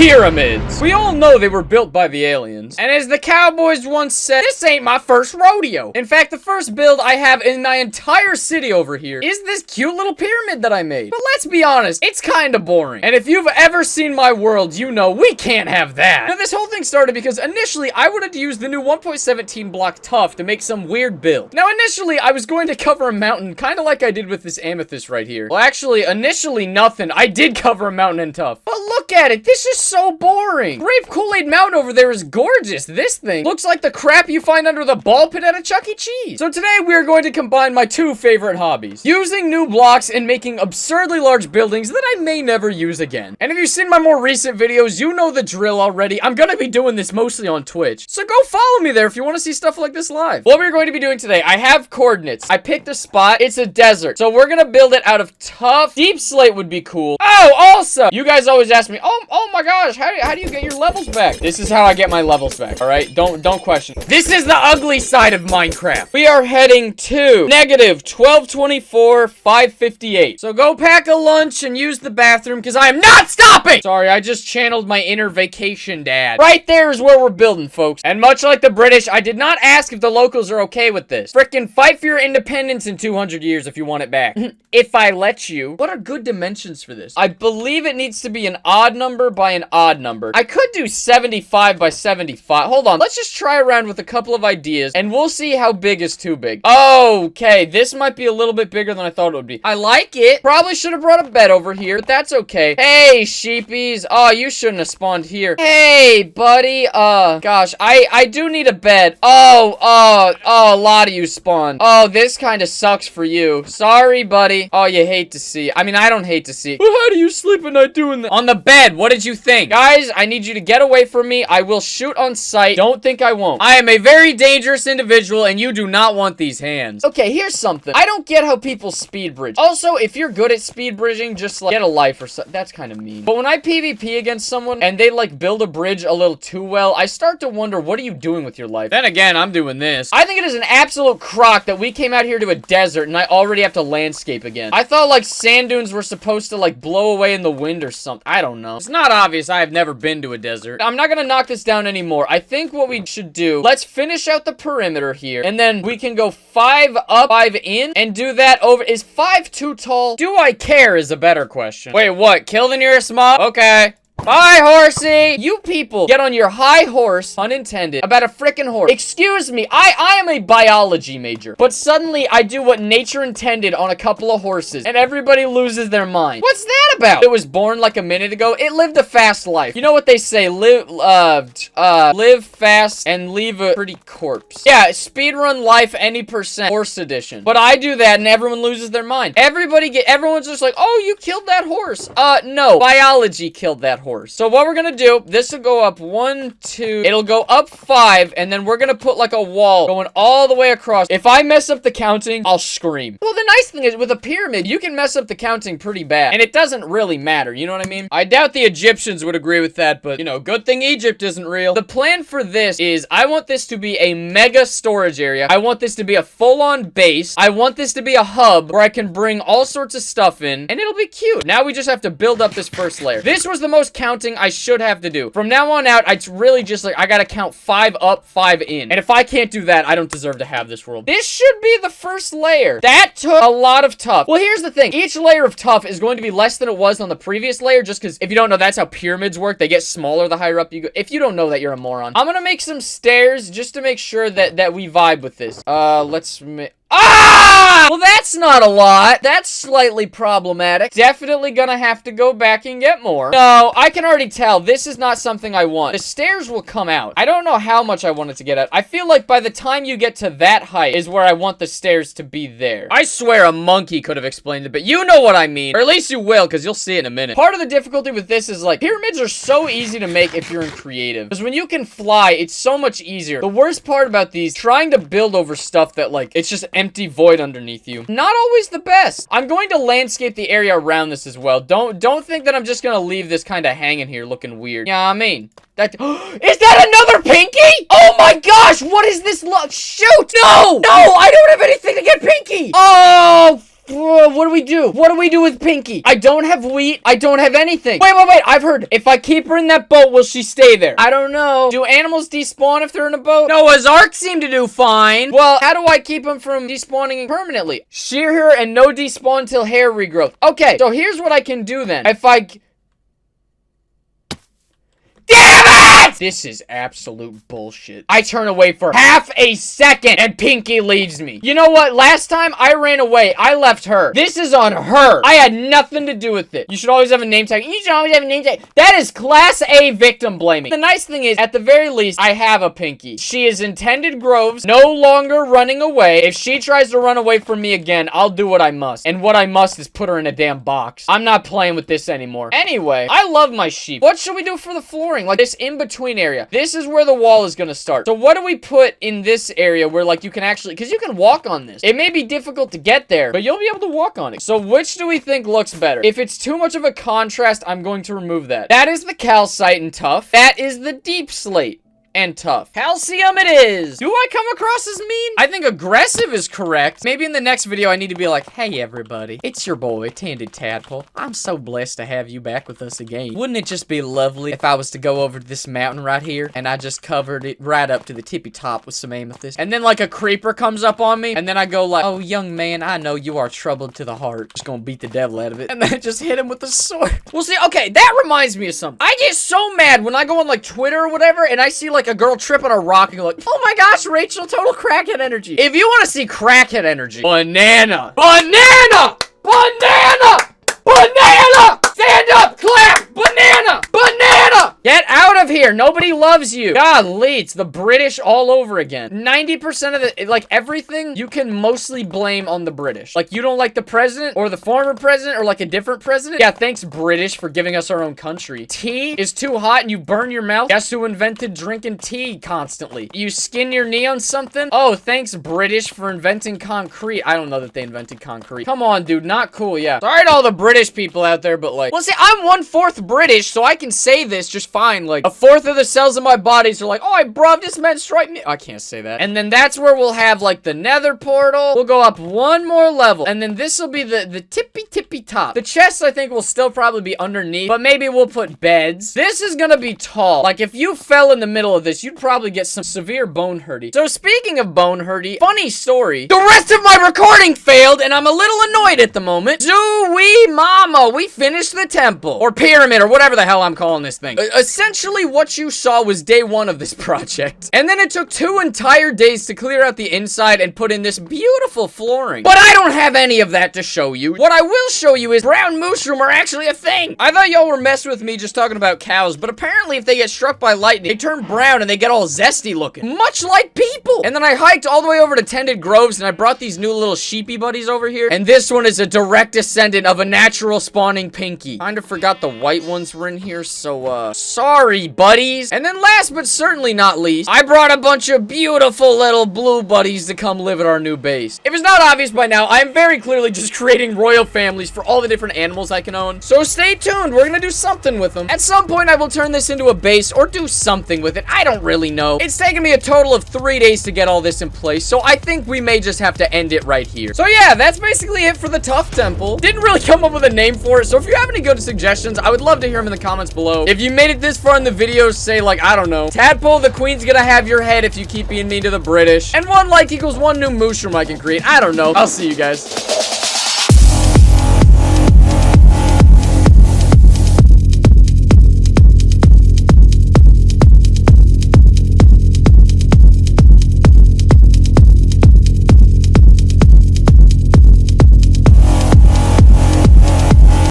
pyramids. We all know they were built by the aliens. And as the cowboys once said, this ain't my first rodeo. In fact, the first build I have in my entire city over here is this cute little pyramid that I made. But let's be honest, it's kind of boring. And if you've ever seen my world, you know we can't have that. Now, this whole thing started because initially I wanted to use the new 1.17 block Tuff to make some weird build. Now, initially I was going to cover a mountain, kind of like I did with this amethyst right here. Well, actually, initially nothing. I did cover a mountain in Tuff. But look at it. This is so boring. Grape Kool-Aid Mountain over there is gorgeous. This thing looks like the crap you find under the ball pit at a Chuck E. Cheese. So today we are going to combine my two favorite hobbies, using new blocks and making absurdly large buildings that I may never use again. And if you've seen my more recent videos, you know the drill already. I'm gonna be doing this mostly on Twitch, so go follow me there if you want to see stuff like this live. What we're going to be doing today, I have coordinates. I picked a spot. It's a desert, so we're gonna build it out of Tuff. Deep slate would be cool. Oh, also, you guys always ask me, oh my gosh, how do you get your levels back? This is how I get my levels back, all right? Don't question. This is the ugly side of Minecraft. We are heading to negative 1224, 558. So go pack a lunch and use the bathroom because I am not stopping. Sorry, I just channeled my inner vacation dad. Right there is where we're building, folks. And much like the British, I did not ask if the locals are okay with this. Frickin' fight for your independence in 200 years if you want it back. If I let you. What are good dimensions for this? I believe it needs to be an odd number by an odd number. I could do 75 by 75. Hold on. Let's just try around with a couple of ideas and we'll see how big is too big. Okay, this might be a little bit bigger than I thought it would be. I like it. Probably should have brought a bed over here, but that's okay. Hey, sheepies. Oh, you shouldn't have spawned here. Hey, buddy. Gosh, I do need a bed. A lot of you spawned. Oh, this kind of sucks for you. Sorry, buddy. Oh, you hate to see. I mean, I don't hate to see. Well, how do you sleep at night doing that? On the bed. What did you think? Guys, I need you to get away from me. I will shoot on sight. Don't think I won't. I am a very dangerous individual, and you do not want these hands. Okay, here's something. I don't get how people speed bridge. Also, if you're good at speed bridging, just like get a life or something. That's kind of mean. But when I PvP against someone and they like build a bridge a little too well, I start to wonder, what are you doing with your life? Then again, I'm doing this. I think it is an absolute crock that we came out here to a desert and I already have to landscape again. I thought like sand dunes were supposed to like blow away in the wind or something. I don't know. It's not obvious. I have never been to a desert. I'm not gonna knock this down anymore. I think what we should do, let's finish out the perimeter here and then we can go 5 up, 5 in and do that over. Is 5 too tall? Do I care is a better question. Wait, what? Kill the nearest mob? Okay. Bye, horsey! You people get on your high horse, pun intended, about a frickin' horse. Excuse me, I am a biology major, but suddenly I do what nature intended on a couple of horses, and everybody loses their mind. What's that about? It was born like a minute ago. It lived a fast life. You know what they say, live fast and leave a pretty corpse. Yeah, speedrun life any percent, horse edition. But I do that and everyone loses their mind. Everyone's just like, oh, you killed that horse. No, biology killed that horse. So what we're gonna do, this will go up 1, 2, it'll go up 5, and then we're gonna put like a wall going all the way across. If I mess up the counting, I'll scream. Well, the nice thing is with a pyramid, you can mess up the counting pretty bad, and it doesn't really matter, you know what I mean? I doubt the Egyptians would agree with that, but you know, good thing Egypt isn't real. The plan for this is I want this to be a mega storage area. I want this to be a full-on base. I want this to be a hub where I can bring all sorts of stuff in, and it'll be cute. Now we just have to build up this first layer. This was the most counting I should have to do. From now on out, it's really just like, I gotta count 5 up, 5 in. And if I can't do that, I don't deserve to have this world. This should be the first layer. That took a lot of Tuff. Well, here's the thing. Each layer of Tuff is going to be less than it was on the previous layer, just because if you don't know, that's how pyramids work. They get smaller the higher up you go. If you don't know that, you're a moron. I'm gonna make some stairs just to make sure that we vibe with this. Let's make... Ah! Well, that's not a lot. That's slightly problematic. Definitely gonna have to go back and get more. No, I can already tell this is not something I want. The stairs will come out. I don't know how much I want it to get at. I feel like by the time you get to that height is where I want the stairs to be there. I swear a monkey could have explained it, but you know what I mean. Or at least you will, because you'll see it in a minute. Part of the difficulty with this is like, pyramids are so easy to make if you're in creative. Because when you can fly, it's so much easier. The worst part about these, trying to build over stuff that like, it's just empty void underneath you. Not always the best. I'm going to landscape the area around this as well. Don't think that I'm just gonna leave this kind of hanging here looking weird. Yeah, I mean, that is that another pinky? Oh my gosh, what is this look? Shoot! No! No, I don't have anything to get pinky! Oh, What do we do? What do we do with Pinky? I don't have wheat. I don't have anything. Wait. I've heard. If I keep her in that boat, will she stay there? I don't know. Do animals despawn if they're in a boat? Noah's Ark seemed to do fine. Well, how do I keep them from despawning permanently? Shear her and no despawn till hair regrowth. Okay, so here's what I can do then. If I... Damn it! This is absolute bullshit. I turn away for half a second and Pinky leaves me. You know what? Last time I ran away, I left her. This is on her. I had nothing to do with it. You should always have a name tag. You should always have a name tag. That is class A victim blaming. The nice thing is, at the very least, I have a Pinky. She is in Tended Groves, no longer running away. If she tries to run away from me again, I'll do what I must. And what I must is put her in a damn box. I'm not playing with this anymore. Anyway, I love my sheep. What should we do for the flooring? Like this in-between area. This is where the wall is gonna start. So what do we put in this area where like you can actually, because you can walk on this. It may be difficult to get there, but you'll be able to walk on it. So which do we think looks better? If it's too much of a contrast, I'm going to remove that. That is the calcite and Tuff. That is the deep slate and Tuff. Calcium it is. Do I come across as mean? I think aggressive is correct. Maybe in the next video I need to be like, hey everybody, it's your boy, Tended Tadpole. I'm so blessed to have you back with us again. Wouldn't it just be lovely if I was to go over to this mountain right here and I just covered it right up to the tippy top with some amethyst, and then like a creeper comes up on me and then I go like, oh young man, I know you are troubled to the heart. Just gonna beat the devil out of it and then just hit him with the sword. Well see, okay, that reminds me of something. I get so mad when I go on like Twitter or whatever and I see like a girl trip on a rock and go like, oh my gosh, Rachel, total crackhead energy. If you want to see crackhead energy, banana, stand up, clap, banana. Get out of here. Nobody loves you. Golly, it's the British all over again. 90% of the, like, everything you can mostly blame on the British. Like, you don't like the president or the former president or like a different president? Yeah, thanks British for giving us our own country. Tea is too hot and you burn your mouth. Guess who invented drinking tea constantly? You skin your knee on something? Oh, thanks British for inventing concrete. I don't know that they invented concrete. Come on, dude, not cool, yeah. Sorry to all the British people out there, but like, well, see, I'm 1/4 British, so I can say this just fine. Like, 1/4 of the cells in my bodies are like, oh, bruv, this man strike me. I can't say that. And then that's where we'll have like the nether portal. We'll go up one more level. And then this will be the tippy top. The chests, I think, will still probably be underneath, but maybe we'll put beds. This is gonna be tall. Like, if you fell in the middle of this, you'd probably get some severe bone hurty. So speaking of bone hurty, funny story. The rest of my recording failed, and I'm a little annoyed at the moment. Mama, we finished the temple. Or pyramid, or whatever the hell I'm calling this thing. Essentially, what you saw was day 1 of this project. And then it took 2 entire days to clear out the inside and put in this beautiful flooring. But I don't have any of that to show you. What I will show you is brown mushroom are actually a thing. I thought y'all were messing with me just talking about cows, but apparently if they get struck by lightning, they turn brown and they get all zesty looking. Much like people. And then I hiked all the way over to Tended Groves and I brought these new little sheepy buddies over here. And this one is a direct descendant of a natural spawning Pinky. Kinda forgot the white ones were in here, so sorry buddies. And then last but certainly not least, I brought a bunch of beautiful little blue buddies to come live at our new base. If it's not obvious by now, I'm very clearly just creating royal families for all the different animals I can own. So stay tuned, we're gonna do something with them. At some point I will turn this into a base or do something with it. I don't really know. It's taken me a total of 3 days to get all this in place, so I think we may just have to end it right here. So yeah, that's basically it for the Tuff Temple. Didn't really come up with a name for it, so if you have any good suggestions, I would love to hear them in the comments below. If you made it this far in the video, say like, I don't know, Tadpole the Queen's gonna have your head if you keep being mean to the British, and 1 like equals 1 new mushroom I can create. I don't know. I'll see you guys.